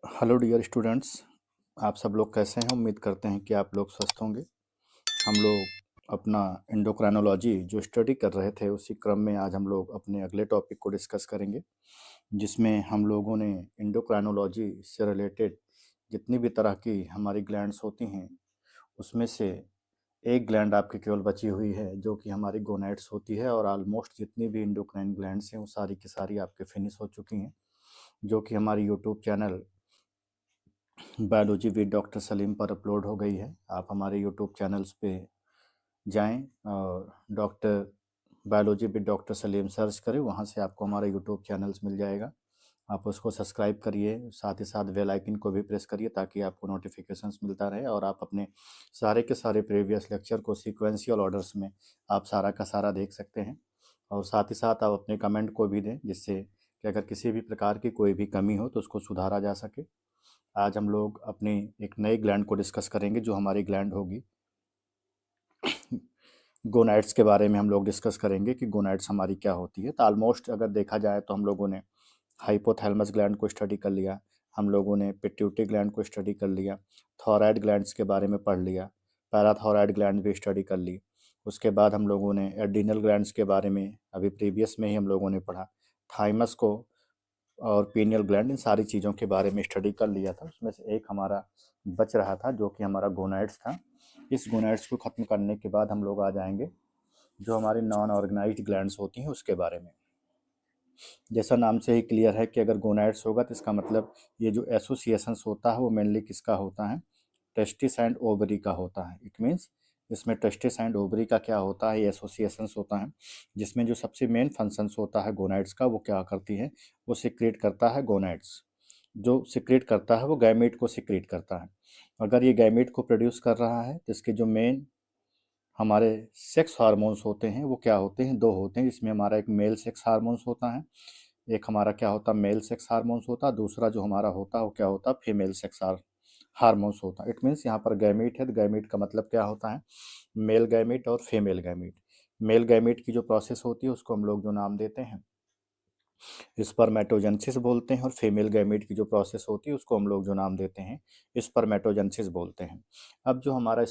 Hello dear students. आप सब लोग कैसे हैं? उम्मीद करते हैं कि आप लोग स्वस्थ होंगे। हम लोग अपना एंडोक्राइनोलॉजी जो स्टडी कर रहे थे उसी क्रम में आज हम लोग अपने अगले टॉपिक को डिस्कस करेंगे, जिसमें हम लोगों ने एंडोक्राइनोलॉजी से रिलेटेड जितनी भी तरह की हमारी ग्लैंड्स होती हैं उसमें से एक ग्लैंड आपकी केवल बची हुई है जो कि हमारी गोनैड्स होती है, और ऑलमोस्ट जितनी भी एंडोक्राइन ग्लैंड्स हैं वो सारी की सारी आपके फिनिश हो चुकी हैं, जो कि हमारी YouTube channel biology with doctor Salim पर अपलोड हो गई है। आप हमारे यूट्यूब चैनल्स पे जाएं और doctor biology with doctor Salim search करें, वहाँ से आपको हमारा यूट्यूब चैनल्स मिल जाएगा। आप उसको सब्सक्राइब करिए, साथ ही साथ बेल आइकन को भी प्रेस करिए ताकि आपको नोटिफिकेशंस मिलता रहे और आप अपने सारे के सारे प्रीवियस लेक्चर को सीक्वेंशियल ऑर्डर्स में आप सारा का सारा देख सकते हैं। और साथ ही साथ आप अपने कमेंट को भी दें, जिससे कि अगर किसी भी प्रकार की कोई भी कमी हो तो उसको सुधारा जा सके। आज हम लोग अपनी एक नई ग्लैंड को डिस्कस करेंगे जो हमारी ग्लैंड होगी गोनाइड्स के बारे में हम लोग डिस्कस करेंगे कि गोनाइड्स हमारी क्या होती है। तो ऑलमोस्ट अगर देखा जाए तो हम लोगों ने हाइपोथैलेमस ग्लैंड को स्टडी कर लिया, हम लोगों ने पिट्यूटरी ग्लैंड को स्टडी कर लिया, थायराइड ग्लैंड्स के बारे में पढ़ लिया, पैराथायराइड ग्लैंड भी स्टडी कर ली। उसके बाद हम लोगों ने एड्रिनल ग्लैंड्स के बारे में अभी प्रीवियस में ही हम लोगों ने पढ़ा, थाइमस को और पीनियल ग्लैंड, इन सारी चीज़ों के बारे में स्टडी कर लिया था। उसमें से एक हमारा बच रहा था जो कि हमारा गोनाइड्स था। इस गोनाइड्स को ख़त्म करने के बाद हम लोग आ जाएंगे जो हमारी नॉन ऑर्गेनाइज्ड ग्लैंड्स होती हैं उसके बारे में। जैसा नाम से ही क्लियर है कि अगर गोनाइड्स होगा तो इसका मतलब ये जो एसोसिएशंस होता है वो मेनली किसका होता है? टेस्टिस एंड ओवरी का होता है। इट मीन्स इसमें टेस्टिस एंड ओवरी का क्या होता है? ये एसोसिएशंस होता है, जिसमें जो सबसे मेन फंक्शंस होता है गोनाइड्स का वो क्या करती है? वो सिक्रेट करता है गोनाइड्स। जो सिक्रेट करता है वो गैमेट को सिक्रेट करता है। अगर ये गैमेट को प्रोड्यूस कर रहा है तो इसके जो मेन हमारे सेक्स हार्मोन्स होते हैं वो क्या होते हैं? दो होते हैं, जिसमें हमारा एक मेल सेक्स हार्मोन्स होता है, एक हमारा क्या होता है? मेल सेक्स हार्मोन्स होता है। दूसरा जो हमारा होता है वो क्या होता है? फीमेल सेक्स हार्मोन्स होता है। इट मीन्स यहाँ पर गैमीट है तो गैमीट का मतलब क्या होता है? मेल गैमीट और फीमेल गैमीट। मेल गैमीट की जो प्रोसेस होती है उसको हम लोग जो नाम देते हैं स्पर्मेटोजेनेसिस बोलते हैं, और फीमेल गैमीट की जो प्रोसेस होती है उसको हम लोग जो नाम देते हैं स्पर्मेटोजेनेसिस बोलते हैं। अब जो हमारा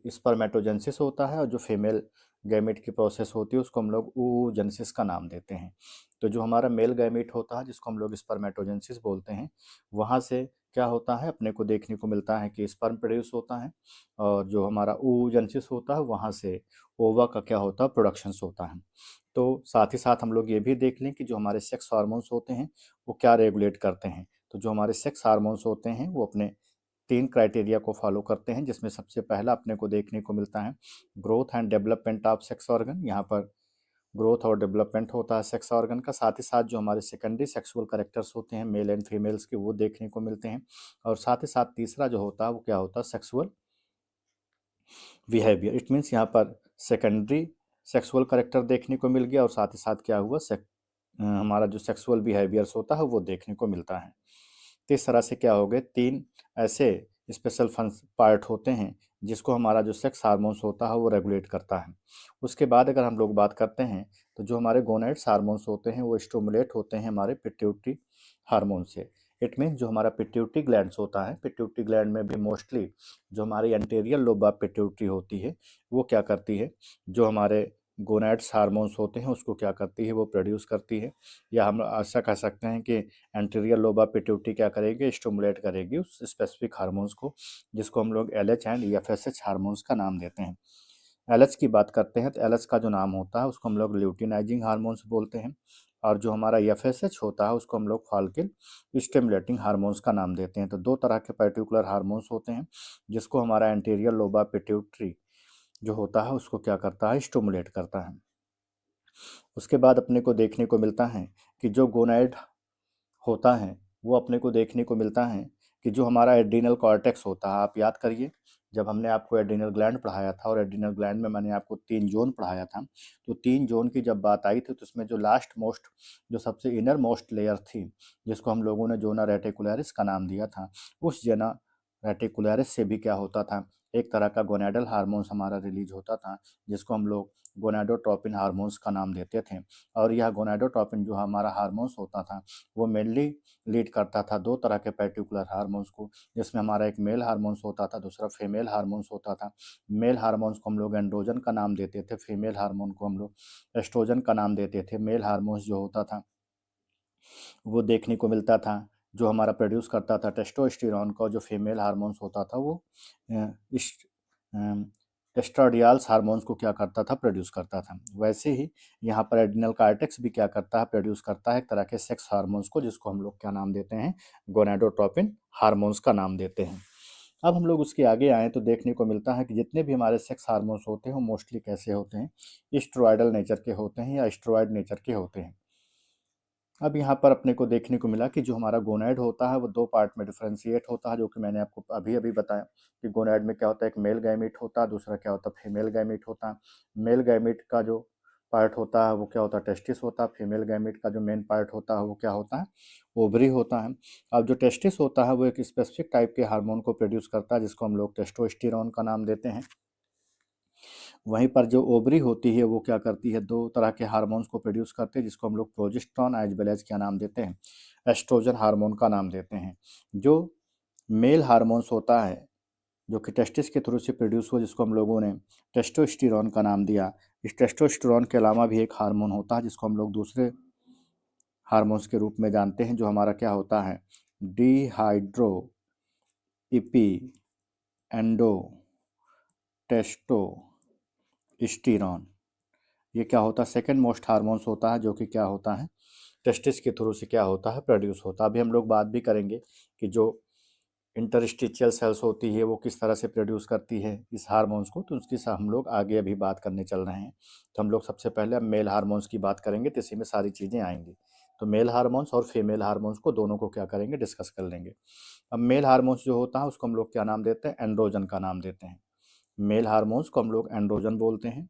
स्पर्मेटोजेनेसिस होता है और जो फीमेल गैमीट की प्रोसेस होती है उसको हम लोग oogenesis का नाम देते हैं। तो जो हमारा मेल गैमीट होता है जिसको हम लोग स्पर्मेटोजेनेसिस बोलते हैं, वहाँ से क्या होता है? अपने को देखने को मिलता है कि स्पर्म प्रोड्यूस होता है, और जो हमारा oogenesis होता है वहाँ से ओवा का क्या होता है? प्रोडक्शंस होता है। तो साथ ही साथ हम लोग ये भी देख लें कि जो हमारे सेक्स हार्मोन्स होते हैं वो क्या रेगुलेट करते हैं। तो जो हमारे सेक्स हार्मोन्स होते हैं वो अपने 3 क्राइटेरिया को फॉलो करते हैं, जिसमें सबसे पहला अपने को देखने को मिलता है growth and development of sex organ. यहाँ पर ग्रोथ और डेवलपमेंट होता है सेक्स ऑर्गन का। साथ ही साथ जो हमारे सेकेंडरी सेक्सुअल कैरेक्टर्स होते हैं मेल एंड फीमेल्स के वो देखने को मिलते हैं। और साथ ही साथ तीसरा जो होता है वो क्या होता है? Sexual behaviour. इट मीन्स यहाँ पर सेकेंडरी सेक्सुअल करेक्टर देखने को मिल गया, और साथ ही साथ क्या हुआ? हमारा जो सेक्सुअल बिहेवियर्स होता है वो देखने को मिलता है। तो इस तरह से क्या हो गए? 3 ऐसे स्पेशल फंस पार्ट होते हैं जिसको हमारा जो सेक्स हार्मोन्स होता है वो रेगुलेट करता है। उसके बाद अगर हम लोग बात करते हैं तो जो हमारे गोनाइड्स हार्मोन्स होते हैं वो स्टिमुलेट होते हैं हमारे पिट्यूटरी हार्मोन से। इट मीन्स जो हमारा पिट्यूटरी ग्लैंड्स होता है, पिट्यूटरी ग्लैंड में भी मोस्टली जो हमारी एंटीरियर लोब ऑफ पिट्यूटरी होती है वो क्या करती है? जो हमारे गोनाइड्स हार्मोन्स होते हैं उसको क्या करती है? वो प्रोड्यूस करती है। या हम ऐसा कह सकते हैं कि एंटीरियर लोब ऑफ पिट्यूटरी क्या करेगी? स्टिमुलेट करेगी उस स्पेसिफिक हार्मोन्स को, जिसको हम लोग एलएच एंड एफएसएच हार्मोन्स का नाम देते हैं। एलएच की बात करते हैं तो एलएच का जो नाम होता है उसको हम लोग ल्यूटिनाइजिंग हार्मोन्स बोलते हैं, और जो हमारा एफएसएच होता है उसको हम लोग फॉलिकल स्टिमुलेटिंग हार्मोन्स का नाम देते हैं। तो दो तरह के पर्टिकुलर हार्मोन्स होते हैं जिसको हमारा एंटीरियर लोब ऑफ पिट्यूटरी जो होता है उसको क्या करता है? स्टिमुलेट करता है। उसके बाद अपने को देखने को मिलता है कि जो गोनाइड होता है वो अपने को देखने को मिलता है कि जो हमारा एड्रिनल कॉर्टेक्स होता है, आप याद करिए जब हमने आपको एड्रिनल ग्लैंड पढ़ाया था और एड्रिनल ग्लैंड में मैंने आपको 3 जोन पढ़ाया था, तो 3 जोन की जब बात आई थी तो उसमें जो लास्ट मोस्ट जो सबसे इनर मोस्ट लेयर थी जिसको हम लोगों ने जोना रेटिकुलरिस का नाम दिया था, उस जना रेटिकुलरिस से भी क्या होता था, एक तरह का गोनेडल हार्मोन्स हमारा रिलीज होता था, जिसको हम लोग गोनाडोट्रोपिन हार्मोन्स का नाम देते थे। और यह गोनाडोट्रोपिन जो हमारा हार्मोन्स होता था, वो मेनली लीड करता था दो तरह के पर्टिकुलर हार्मोन्स को, जिसमें हमारा एक मेल हार्मोन्स होता था, दूसरा फीमेल हार्मोन्स होता था। मेल हार्मोन्स को हम लोग एंड्रोजन का नाम देते थे, फीमेल हार्मोन को हम लोग एस्ट्रोजन का नाम देते थे। मेल हार्मोन्स जो होता था वो देखने को मिलता था, जो हमारा प्रोड्यूस करता था टेस्टोस्टेरोन का, जो फीमेल हार्मोन्स होता था वो इस एस्ट्राडियाल्स हार्मोन्स को क्या करता था, प्रोड्यूस करता था। वैसे ही यहाँ पर एड्रिनल कार्टेक्स भी क्या करता है, प्रोड्यूस करता है एक तरह के सेक्स हार्मोन्स को, जिसको हम लोग क्या नाम देते हैं, गोनाडोट्रोपिन हार्मोन्स का नाम देते हैं। अब हम लोग उसके आगे आए तो देखने को मिलता है कि जितने भी हमारे सेक्स हार्मोन्स होते हैं वो मोस्टली कैसे होते हैं, स्टेरॉयडल नेचर के होते हैं या स्टेरॉयड नेचर के होते हैं। अब यहाँ पर अपने को देखने को मिला कि जो हमारा गोनैड होता है वो दो पार्ट में डिफ्रेंशिएट होता है, जो कि मैंने आपको अभी अभी बताया कि गोनैड में क्या होता है, एक मेल गैमीट होता है, दूसरा क्या होता है, फीमेल गैमीट होता है। मेल गैमीट का जो पार्ट होता है वो क्या होता है, टेस्टिस होता है। फीमेल गैमीट का जो मेन पार्ट होता है वो क्या होता है, ओवरी होता है। अब जो टेस्टिस होता है वो एक स्पेसिफिक टाइप के हार्मोन को प्रोड्यूस करता है, जिसको हम लोग टेस्टोस्टेरोन का नाम देते हैं। वहीं पर जो ओवरी होती है वो क्या करती है, दो तरह के हार्मोन्स को प्रोड्यूस करते हैं, जिसको हम लोग प्रोजेस्टेरॉन एज वेल एज क्या नाम देते हैं, एस्ट्रोजन हार्मोन का नाम देते हैं। जो मेल हार्मोन्स होता है जो कि टेस्टिस के थ्रू से प्रोड्यूस हुआ, जिसको हम लोगों ने टेस्टोस्टेरोन का नाम दिया। इस टेस्टोस्टेरोन के अलावा भी एक हार्मोन होता है जिसको हम लोग दूसरे हार्मोन्स के रूप में जानते हैं, जो हमारा क्या होता है, डिहाइड्रो इपी एंडो टेस्टोस्टेरोन। ये क्या होता है, सेकेंड मोस्ट हार्मोन्स होता है, जो कि क्या होता है, टेस्टिस के थ्रू से क्या होता है, प्रोड्यूस होता है। अभी हम लोग बात भी करेंगे कि जो इंटरस्टिशियल सेल्स होती है वो किस तरह से प्रोड्यूस करती है इस हार्मोन्स को, तो उसकी हम लोग आगे अभी बात करने चल रहे हैं। तो हम लोग सबसे पहले अब मेल हार्मोन्स की बात करेंगे, तो इसी में सारी चीज़ें आएंगी। तो मेल हार्मोन्स और फीमेल हार्मोन्स को दोनों को क्या करेंगे, डिस्कस कर लेंगे। अब मेल हार्मोन्स जो होता है उसको हम लोग क्या नाम देते हैं, एंड्रोजन का नाम देते हैं। मेल हार्मोन्स को हम लोग एंड्रोजन बोलते हैं।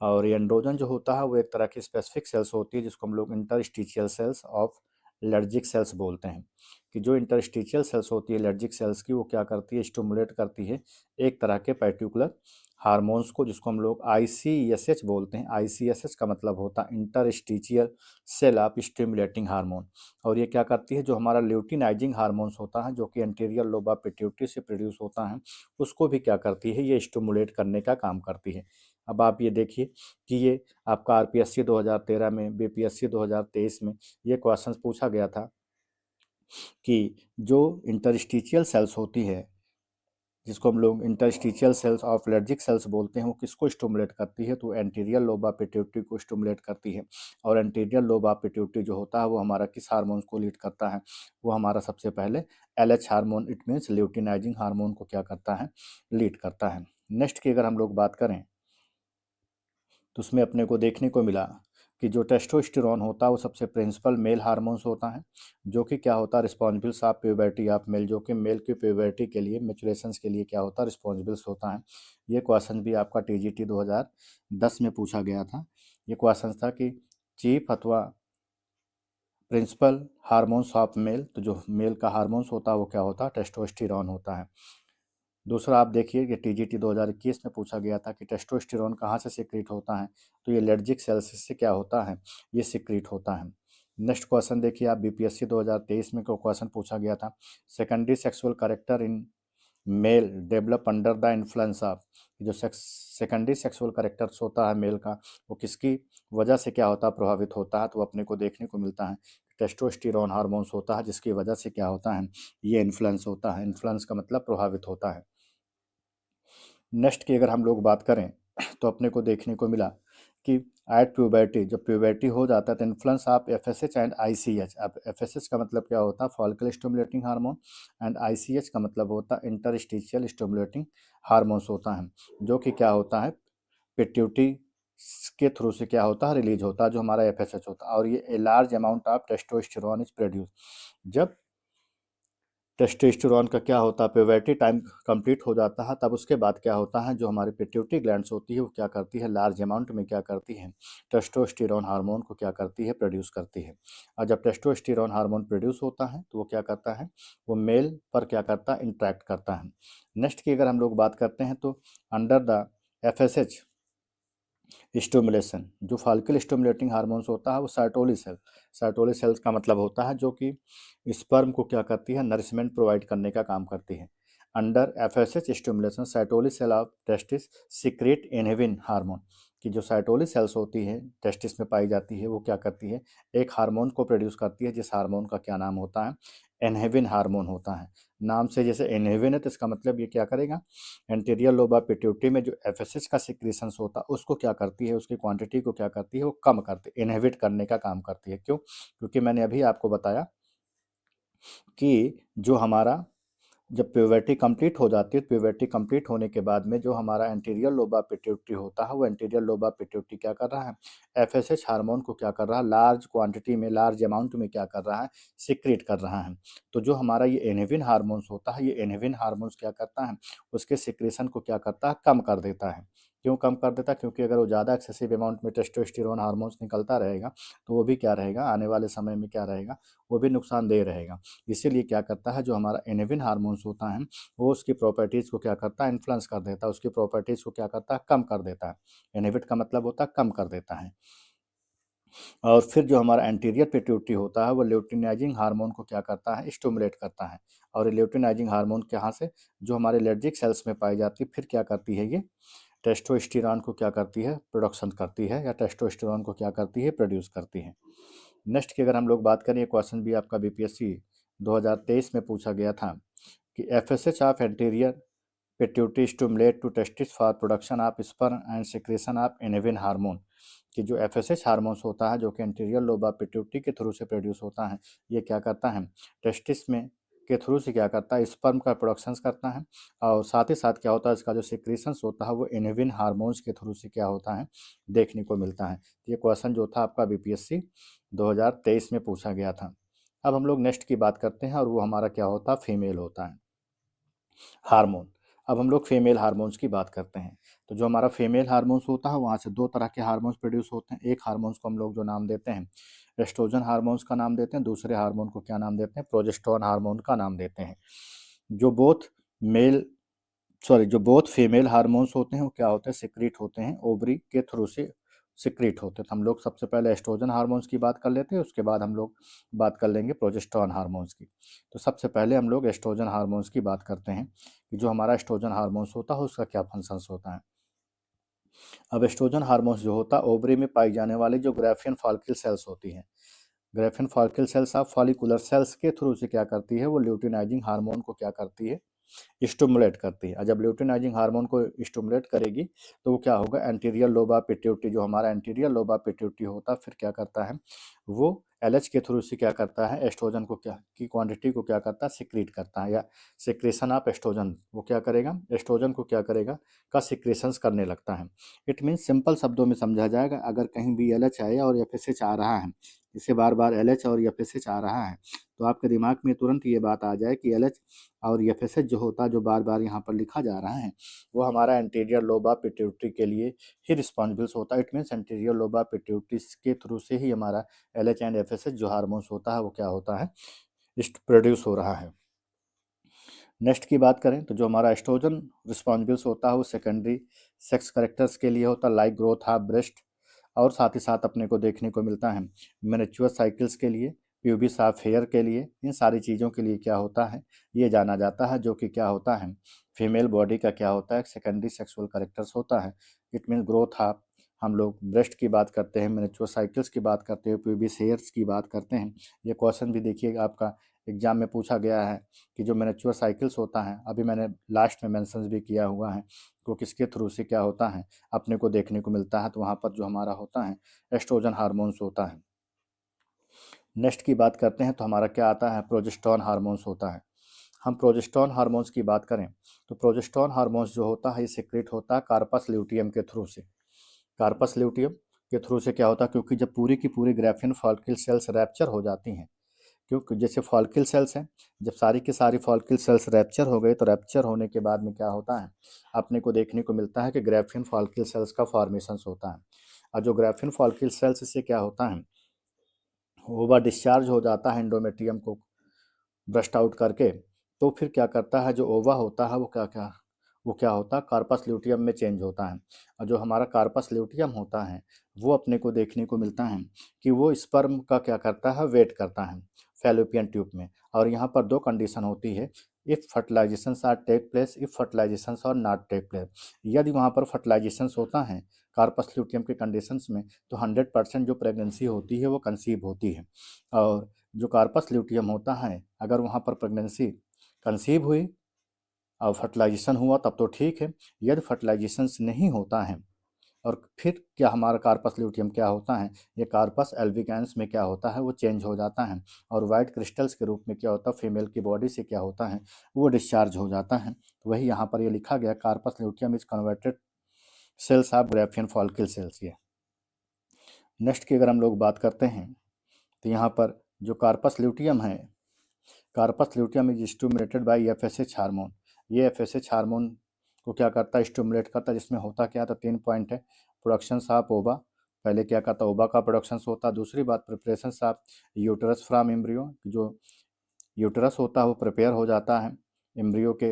और ये एंड्रोजन जो होता है वो एक तरह की स्पेसिफिक सेल्स होती है, जिसको हम लोग इंटरस्टिशियल सेल्स ऑफ लर्जिक सेल्स बोलते हैं। कि जो इंटरस्टिशियल सेल्स होती है लर्जिक सेल्स की, वो क्या करती है, स्टिमुलेट करती है एक तरह के पर्टिकुलर हार्मोन्स को, जिसको हम लोग ICSH बोलते हैं। ICSH का मतलब होता है interstitial cell of stimulating hormone. और ये क्या करती है, जो हमारा ल्यूटिनाइजिंग हार्मोन्स होता है, जो कि एंटीरियर लोब ऑफ पिट्यूटरी से प्रोड्यूस होता है, उसको भी क्या करती है, ये स्टिमुलेट करने का काम करती है। अब आप ये देखिए कि ये आपका RPSC 2013 में, BPSC 2023 में ये क्वेश्चन पूछा गया था कि जो इंटरस्टिशियल सेल्स होती है, जिसको हम लोग interstitial cells of allergic cells बोलते हैं, वो किसको स्टिमुलेट करती है, तो एंटीरियर लोब ऑफ पिट्यूटरी को स्टिमुलेट करती है। और एंटीरियर लोब ऑफ पिट्यूटरी जो होता है वो हमारा किस हार्मोन को लीड करता है, वो हमारा सबसे पहले LH hormone, it means luteinizing hormone को क्या करता है, लीड करता है। नेक्स्ट की अगर हम लोग बात करें तो उसमें अपने को देखने को मिला कि जो टेस्टोस्टेरोन होता है वो सबसे प्रिंसिपल मेल हार्मोन्स होता है, जो कि क्या होता है, रिस्पॉन्सिबल्स ऑफ प्यूबर्टी ऑफ मेल, जो कि मेल की प्यूबर्टी के लिए, मेचुरेशंस के लिए क्या होता है, रिस्पॉन्सिबल्स होता है। ये क्वेश्चन भी आपका TGT 2010 में पूछा गया था। ये क्वेश्चन था कि चीफ अथवा प्रिंसिपल हार्मोन्स ऑफ मेल, तो जो मेल का हार्मोन्स होता है वो क्या होता है, टेस्टोस्टेरोन होता है। दूसरा आप देखिए कि TGT 2021 में पूछा गया था कि टेस्टोस्टेरोन कहाँ से सिक्रीट होता है, तो ये एलर्जिक सेल्स से क्या होता है, ये सिक्रीट होता है। नेक्स्ट क्वेश्चन देखिए आप, BPSC 2023 में को क्वेश्चन पूछा गया था, secondary sexual character in male develop under the influence of, जो सेकेंडरी सेक्सुअल कैरेक्टर्स होता है मेल का, वो किसकी वजह से क्या होता है, प्रभावित होता है, तो अपने को देखने को मिलता है टेस्टोस्टेरोन हार्मोन्स होता है, जिसकी वजह से क्या होता है, ये इन्फ्लुएंस होता है। इन्फ्लुएंस का मतलब प्रभावित होता है। नेक्स्ट की अगर हम लोग बात करें तो अपने को देखने को मिला कि एट प्यूबर्टी, जब प्यूबर्टी हो जाता है तो influence of FSH and ICH। अब FSH का मतलब क्या होता है, follicle stimulating hormone, and ICH का मतलब होता है इंटरस्टिशियल स्टिमुलेटिंग हार्मोन्स होता है, जो कि क्या होता है, पिट्यूटरी के थ्रू से क्या होता है, रिलीज होता है, जो हमारा FSH होता है। और ये a large amount of testosterone is produce. जब टेस्टोस्टेरोन का क्या होता है, प्यूबर्टी टाइम कंप्लीट हो जाता है, तब उसके बाद क्या होता है, जो हमारी पिट्यूटरी ग्लैंड्स होती है वो क्या करती है, लार्ज अमाउंट में क्या करती है, टेस्टोस्टेरोन हार्मोन को क्या करती है, प्रोड्यूस करती है। और जब टेस्टोस्टेरोन हार्मोन प्रोड्यूस होता है तो वो क्या करता है, वो मेल पर क्या करता है, इंट्रैक्ट करता है। नेक्स्ट की अगर हम लोग बात करते हैं तो अंडर द FSH स्टिमुलेशन, जो फॉलिकल स्टिमुलेटिंग हार्मोन्स होता है वो सर्टोली सेल, सर्टोली सेल्स का मतलब होता है जो कि स्पर्म को क्या करती है, नरिशमेंट प्रोवाइड करने का काम करती है। Under FSH stimulation sertoli cell of testis secrete inhibin hormone, की जो साइटोली सेल्स होती है टेस्टिस में पाई जाती है वो क्या करती है, एक हार्मोन को प्रोड्यूस करती है जिस हार्मोन का क्या नाम होता है, इनहिबिन हार्मोन होता है। नाम से जैसे इनहिबिन है तो इसका मतलब ये क्या करेगा, एंटीरियर लोब ऑफ पिट्यूटरी में जो FSH का सिक्रीशंस होता है उसको क्या करती है, उसकी क्वांटिटी को क्या करती है, वो कम करती है, इनहिबिट करने का काम करती है। क्यों, क्योंकि मैंने अभी आपको बताया कि जो हमारा जब प्यूबर्टी कंप्लीट हो जाती है, प्यूबर्टी कंप्लीट होने के बाद में जो हमारा एंटीरियर लोब ऑफ पिट्यूटरी होता है वो एंटीरियर लोब ऑफ पिट्यूटरी क्या कर रहा है, FSH हार्मोन को क्या कर रहा है, लार्ज क्वांटिटी में लार्ज अमाउंट में क्या कर रहा है, सिक्रीट कर रहा है। तो जो हमारा ये इनहिबिन हार्मोन्स होता है, ये इनहिबिन हार्मोन्स क्या करता है, उसके सिक्रेशन को क्या करता है, कम कर देता है। क्यों कम कर देता है, क्योंकि अगर वो ज़्यादा एक्सेसिव अमाउंट में टेस्टोस्टेरोन हार्मोन्स निकलता रहेगा तो वो भी क्या रहेगा, आने वाले समय में क्या रहेगा, वो भी नुकसानदेह रहेगा। इसीलिए क्या करता है, जो हमारा इनहिबिन हार्मोन्स होता है वो उसकी प्रॉपर्टीज़ को क्या करता है, इन्फ्लुएंस कर देता है, उसकी प्रॉपर्टीज़ को क्या करता है, कम कर देता है। इनहिबिट का मतलब होता है कम कर देता है। और फिर जो हमारा एंटीरियर पिट्यूटरी होता है वो ल्यूटिनाइजिंग हार्मोन को क्या करता है, स्टिमुलेट करता है। और ल्यूटिनाइजिंग हार्मोन कहाँ से, जो हमारे एलर्जिक सेल्स में पाई जाती है, फिर क्या करती है, ये टेस्टोस्टेरोन को क्या करती है, प्रोडक्शन करती है, या टेस्टोस्टेरोन को क्या करती है, प्रोड्यूस करती है। नेक्स्ट की अगर हम लोग बात करें, क्वेश्चन भी आपका BPSC 2023 में पूछा गया था कि FSH of anterior pituitary stimulate to testis for production of sperm and secretion of inhibin hormone, कि जो FSH हार्मोन्स होता है जो कि एंटीरियर लोब ऑफ पिट्यूटरी के थ्रू से प्रोड्यूस होता है, ये क्या करता है, टेस्टिस में के थ्रू से क्या करता है, स्पर्म का प्रोडक्शंस करता है। और साथ ही साथ क्या होता है, इसका जो सिक्रीशंस होता है वो इनहिबिन हार्मोन्स के थ्रू से क्या होता है, देखने को मिलता है। ये क्वेश्चन जो था आपका BPSC 2023 में पूछा गया था। अब हम लोग नेक्स्ट की बात करते हैं और वो हमारा क्या होता है, फीमेल होता है हार्मोन। अब हम लोग फीमेल हार्मोन्स की बात करते हैं। तो जो हमारा फीमेल हार्मोन्स होता है वहाँ से दो तरह के हार्मोन्स प्रोड्यूस होते हैं। एक हार्मोन्स को हम लोग जो नाम देते हैं एस्ट्रोजन हार्मोन्स का नाम देते हैं, दूसरे हार्मोन को क्या नाम देते हैं, प्रोजेस्टेरोन हार्मोन का नाम देते हैं। जो बोथ मेल जो बोथ फीमेल हार्मोन्स होते हैं वो क्या होते हैं, सिक्रीट होते हैं, ओवरी के थ्रू से सिक्रीट होते हैं। तो हम लोग सबसे पहले एस्ट्रोजन हार्मोन्स की बात कर लेते हैं, उसके बाद हम लोग बात कर लेंगे प्रोजेस्टेरोन हार्मोन्स की। तो सबसे पहले हम लोग एस्ट्रोजन हार्मोन्स की बात करते हैं कि जो हमारा एस्ट्रोजन हार्मोन्स होता है उसका क्या फंक्शंस होता है। अब एस्ट्रोजन हार्मोन्स जो होता है ओवरी में पाई जाने वाली जो ग्राफियन फॉलिकल सेल्स होती हैं, Graafian follicle cells of follicular cells के थ्रू से क्या करती है, वो ल्यूटिनाइजिंग हार्मोन को क्या करती है, स्टिमुलेट करती है। और जब ल्यूटिनाइजिंग हार्मोन को स्टिमुलेट करेगी तो वो क्या होगा, एंटीरियर लोब ऑफ पिट्यूटरी, जो हमारा एंटीरियर लोब ऑफ पिट्यूटरी होता है फिर क्या करता है, वो LH के थ्रू से क्या करता है, एस्ट्रोजन को क्या की क्वांटिटी को क्या करता है, सिक्रीट करता है, या सिक्रेशन ऑफ एस्ट्रोजन, वो क्या करेगा, एस्ट्रोजन को क्या करेगा, का सिक्रेशंस करने लगता है। इट मीन्स सिंपल शब्दों में समझा जाएगा, अगर कहीं भी LH आया और FSH आ रहा है, इससे बार बार LH और FSH आ रहा है तो आपके दिमाग में तुरंत ये बात आ जाए कि LH और FSH जो होता है, जो बार बार यहाँ पर लिखा जा रहा है, वो हमारा एंटीरियर लोब ऑफ पिट्यूटरी के लिए ही रिस्पॉन्सिबल्स होता है। It means anterior lobe of pituitary के थ्रू से ही हमारा LH एंड FSH जो हार्मोन्स होता है वो क्या होता है, प्रोड्यूस हो रहा है। नेक्स्ट की बात करें तो जो हमारा एस्ट्रोजन रिस्पॉन्सिबल्स होता है वो सेकेंडरी सेक्स करेक्टर्स के लिए होता है, लाइक ग्रोथ ऑफ ब्रेस्ट, और साथ ही साथ अपने को देखने को मिलता है मेनस्ट्रुअल साइकिल्स के लिए, प्यूबिस ऑफ हेयर के लिए, इन सारी चीज़ों के लिए क्या होता है, ये जाना जाता है, जो कि क्या होता है, फीमेल बॉडी का क्या होता है, सेकेंडरी सेक्सुअल करेक्टर्स होता है। इट मीन ग्रोथ ऑफ, हम लोग ब्रेस्ट की बात करते हैं, मेनस्ट्रुअल साइकिल्स की बात करते हैं, प्यूबिस हेयर्स की बात करते हैं। ये क्वेश्चन भी देखिएगा आपका एग्जाम में पूछा गया है कि जो मेनस्ट्रुअल साइकिल्स होता है, अभी मैंने लास्ट में मेंशंस भी किया हुआ है, तो किसके थ्रू से क्या होता है, अपने को देखने को मिलता है, तो वहाँ पर जो हमारा होता है एस्ट्रोजन हार्मोन्स होता है। नेक्स्ट की बात करते हैं तो हमारा क्या आता है, प्रोजेस्टेरोन हार्मोन्स होता है। हम प्रोजेस्टेरोन हार्मोन्स की बात करें तो प्रोजेस्टेरोन हार्मोन्स जो होता है ये सिक्रेट होता है कार्पस ल्यूटियम के थ्रू से, कार्पस ल्यूटियम के थ्रू से क्या होता है, क्योंकि जब पूरी की पूरी ग्राफियन फॉलिकल सेल्स रैप्चर हो जाती हैं, क्योंकि जैसे फॉलिकल सेल्स हैं, जब सारी की सारी फॉलिकल सेल्स रैप्चर हो गए तो रैप्चर होने के बाद में क्या होता है, अपने को देखने को मिलता है कि ग्राफियन फॉलिकल सेल्स का फॉर्मेशन होता है। और जो ग्राफियन फॉलिकल सेल्स से क्या होता है, ओवा डिस्चार्ज हो जाता है एंडोमेट्रियम को ब्रस्ट आउट करके, तो फिर क्या करता है, जो ओवा होता है वो क्या होता है, कार्पस ल्यूटियम में चेंज होता है। और जो हमारा कार्पस ल्यूटियम होता है वो अपने को देखने को मिलता है कि वो स्पर्म का क्या करता है, वेट करता है फैलोपियन ट्यूब में। और यहाँ पर दो कंडीशन होती है, if fertilizations are take place, if fertilizations are not take place. यदि वहाँ पर फर्टिलाइजेशंस होता है कार्पस ल्यूटियम के कंडीशंस में, तो 100% जो प्रेगनेंसी होती है वो कंसीव होती है। और जो कार्पस ल्यूटियम होता है, अगर वहाँ पर प्रेगनेंसी कंसीव हुई और फर्टिलाइजेशन हुआ तब तो ठीक है, यदि फर्टिलाइजेशन नहीं होता है और फिर क्या हमारा कार्पस ल्यूटियम क्या होता है, ये कार्पस एल्बिगैंस में क्या होता है, वो चेंज हो जाता है और वाइट क्रिस्टल्स के रूप में क्या होता है, फीमेल की बॉडी से क्या होता है, वो डिस्चार्ज हो जाता है। तो वही यहाँ पर ये लिखा गया, corpus luteum is converted cells of Graafian follicle cells. ये नेक्स्ट की अगर हम लोग बात करते हैं तो यहाँ पर जो कार्पस ल्यूटियम है, corpus luteum is stimulated by FSH hormone. ये एफएसएच हार्मोन को क्या करता है, स्टिमुलेट करता है, जिसमें होता क्या था, 3 पॉइंट है। प्रोडक्शन ऑफ ओवा, पहले क्या कहता है, ओवा का प्रोडक्शन होता है। दूसरी बात, preparation of uterus from embryo, जो यूटरस होता है वो प्रिपेयर हो जाता है एम्ब्रियो के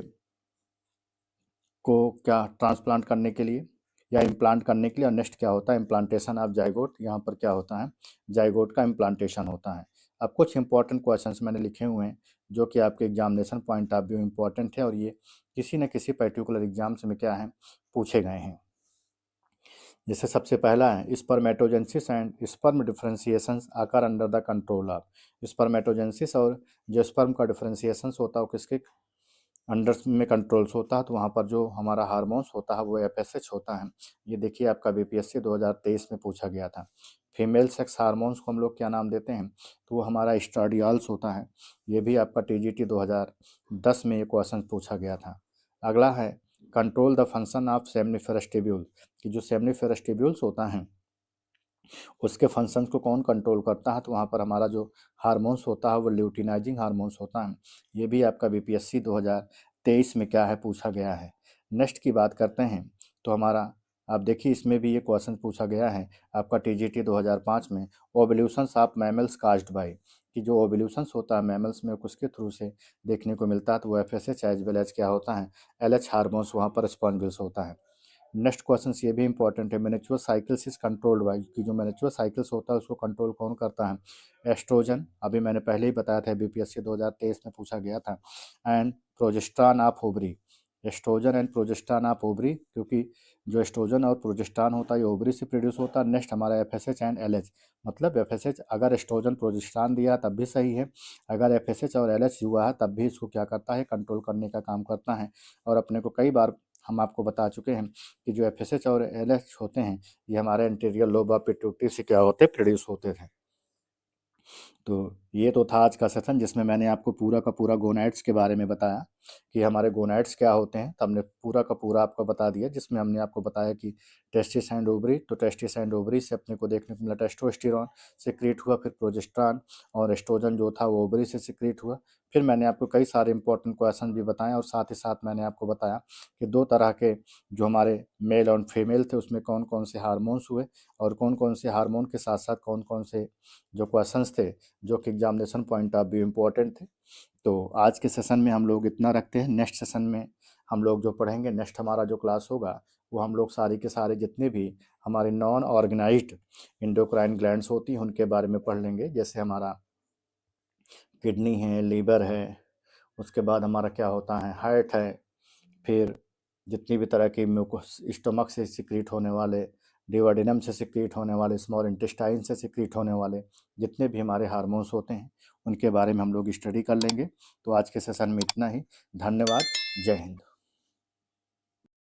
को क्या ट्रांसप्लांट करने के लिए या इम्प्लांट करने के लिए। और नेक्स्ट क्या होता है, इम्प्लांटेशन ऑफ जाइगोट, यहाँ पर क्या होता है, जाइगोट का इम्प्लांटेशन होता है। अब कुछ इंपॉर्टेंट क्वेश्चंस मैंने लिखे हुए हैं जो कि आपके examination point of view important है और ये किसी न किसी पर्टिकुलर एग्जाम्स में क्या है, पूछे गए हैं। जैसे सबसे पहला है, स्पर्मेटोजेंसिस एंड स्पर्म डिफरेंशिएशन आकर under the control of. Spermatogenesis और जो स्पर्म का डिफरेंशिएशन होता है वो किसके अंडर में कंट्रोल्स होता है, तो वहाँ पर जो हमारा हार्मोन्स होता है वो एफएसएच होता है। ये देखिए आपका बीपीएससी 2023 में पूछा गया था। फीमेल सेक्स हार्मोन्स को हम लोग क्या नाम देते हैं, तो वो हमारा स्ट्राडियोल्स होता है। ये भी आपका टीजीटी 2010 में ये क्वेश्चन पूछा गया था। अगला है, control the function of seminiferous tubule, कि जो सेमनीफेरस ट्यूब्यूल्स होता है उसके फंक्शंस को कौन कंट्रोल करता है, तो वहाँ पर हमारा जो हार्मोन्स होता है वो ल्यूटिनाइजिंग हार्मोन्स होता है। ये भी आपका बीपीएससी 2023 में क्या है, पूछा गया है। नेक्स्ट की बात करते हैं तो हमारा, आप देखिए इसमें भी ये क्वेश्चन पूछा गया है आपका टीजीटी 2005 में, ओवल्यूशंस ऑफ मैमल्स कास्ड बाय, कि जो ओवल्यूशंस होता है मैमल्स में उसके थ्रू से देखने को मिलता है, तो वो एफएसएच एज वेल एज क्या होता है, एलएच हार्मोन्स वहाँ पर रिस्पॉन्सिबल्स होता है। नेक्स्ट क्वेश्चन ये भी इंपॉर्टेंट है, मैनेचुरल साइकिल्स इज कंट्रोल्ड बाय, कि जो मैनेचुरल साइकिल्स होता है उसको कंट्रोल कौन करता है, एस्ट्रोजन, अभी मैंने पहले ही बताया था बीपीएससी 2023 में पूछा गया था, and progesterone of ovary, oestrogen and progesterone of ovary, क्योंकि जो एस्ट्रोजन और प्रोजेस्टेरॉन होता है ये ओवरी से प्रोड्यूस होता है। नेक्स्ट हमारा एफएसएच एंड एलएच, मतलब एफएसएच अगर एस्ट्रोजन प्रोजेस्टेरॉन दिया तब भी सही है, अगर एफएसएच और एलएच हुआ है तब भी इसको क्या करता है, कंट्रोल करने का काम करता है। और अपने को कई बार हम आपको बता चुके हैं कि जो एफएसएच और एलएच होते हैं ये हमारे एंटीरियर लोब ऑफ पिट्यूटरी से क्या होते, प्रोड्यूस होते थे। तो ये तो था आज का सेशन जिसमें मैंने आपको पूरा का पूरा गोनाइड्स के बारे में बताया कि हमारे गोनाइड्स क्या होते हैं, तो हमने पूरा का पूरा आपको बता दिया, जिसमें हमने आपको बताया कि टेस्टिस एंड ओवरी, तो टेस्टिस एंड ओवरी से अपने को देखने को मिला टेस्टोस्टेरॉन सिक्रीट हुआ, फिर प्रोजेस्टेरॉन और एस्ट्रोजन जो था वो ओवरी से सिक्रीट हुआ। फिर मैंने आपको कई सारे इंपॉर्टेंट क्वेश्चन भी बताए और साथ ही साथ मैंने आपको बताया कि दो तरह के जो हमारे मेल और फीमेल थे उसमें कौन कौन से हार्मोन्स हुए और कौन कौन से हार्मोन के साथ साथ कौन कौन से जो क्वेश्चंस थे जो कि examination point of view important थे। तो आज के सेशन में हम लोग इतना रखते हैं, नेक्स्ट सेशन में हम लोग जो पढ़ेंगे, नेक्स्ट हमारा जो क्लास होगा वो हम लोग सारी के सारे जितने भी हमारे नॉन ऑर्गेनाइज्ड इंडोक्राइन ग्लैंड्स होती हैं उनके बारे में पढ़ लेंगे। जैसे हमारा किडनी है, लीवर है, उसके बाद हमारा क्या होता है, हार्ट है, फिर जितनी भी तरह की म्यूकोस स्टमक से सिक्रीट होने वाले, डिवाडिनम से सिक्रीट होने वाले, स्मॉल इंटेस्टाइन से सिक्रीट होने वाले जितने भी हमारे हार्मोन्स होते हैं उनके बारे में हम लोग स्टडी कर लेंगे। तो आज के सेशन में इतना ही। धन्यवाद। जय हिंद।